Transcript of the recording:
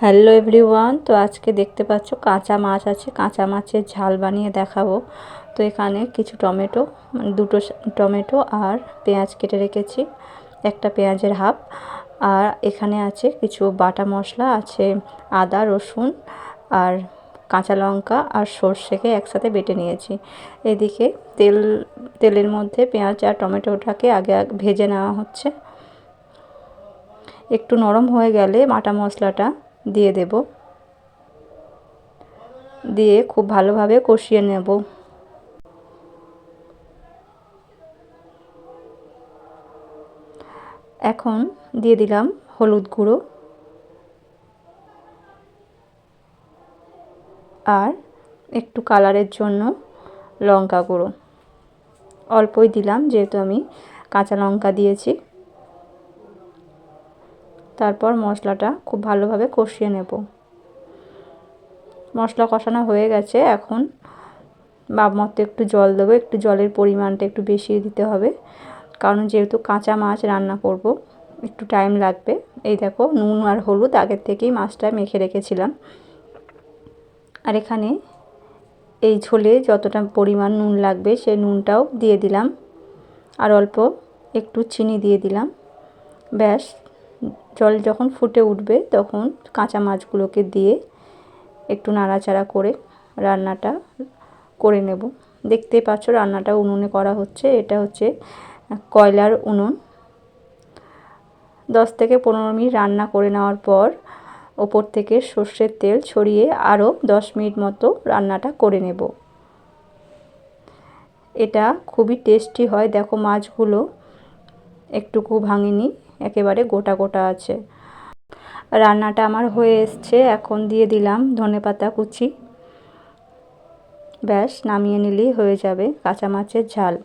Hello everyone, তো আজকে দেখতে পাচ্ছ কাঁচা মাছ আছে। কাঁচা মাছের ঝাল বানিয়ে দেখাবো। তো এখানে কিছু টমেটো, দুটো টমেটো আর পেঁয়াজ কেটে রেখেছি, একটা পেঁয়াজের হাফ। আর এখানে আছে কিছু বাটা মশলা আছে, আদা রসুন আর কাঁচা লঙ্কা আর সর্ষেকে একসাথে বেটে নিয়েছি। এদিকে তেলের মধ্যে পেঁয়াজ আর টমেটোটাকে আগে ভেজে নেওয়া হচ্ছে। একটু নরম হয়ে গেলে বাটা মশলাটা দিয়ে দেব, দিয়ে খুব ভালোভাবে কষিয়ে নেব। এখন দিয়ে দিলাম হলুদ গুঁড়ো আর একটু কালারের জন্য লঙ্কা গুঁড়ো। অল্পই দিলাম যেহেতু আমি কাঁচা লঙ্কা দিয়েছি। তারপর মশলাটা খুব ভালোভাবে কষিয়ে নেব। মশলা কষানো হয়ে গেছে। এখন মাপ মতো একটু জল দেবো। একটু জলের পরিমাণটা একটু বেশি দিতে হবে, কারণ যেহেতু কাঁচা মাছ রান্না করব একটু টাইম লাগবে। এই দেখো, নুন আর হলুদ আগের থেকেই মাছটা মেখে রেখেছিলাম। আর এখানে এই ঝোলে যতটা পরিমাণ নুন লাগবে সেই নুনটাও দিয়ে দিলাম, আর অল্প একটু চিনি দিয়ে দিলাম। ব্যাস, জল যখন ফুটে উঠবে তখন কাঁচা মাছগুলোকে দিয়ে একটু নাড়াচাড়া করে রান্নাটা করে নেব। দেখতেই পাচ্ছ রান্নাটা উনুনে করা হচ্ছে। এটা হচ্ছে কয়লার উনুন। 10 থেকে 15 মিনিট রান্না করে নেওয়ার পর ওপর থেকে সর্ষের তেল ছড়িয়ে আরও 10 মিনিট মতো রান্নাটা করে নেব। এটা খুবই টেস্টি হয়। দেখো মাছগুলো একটুকু ভাঙেনি, একেবারে গোটা গোটা আছে। রান্নাটা আমার হয়ে এসছে। এখন দিয়ে দিলাম ধনেপাতা কুচি। ব্যাস, নামিয়ে নিলেই হয়ে যাবে কাঁচা মাছের ঝাল।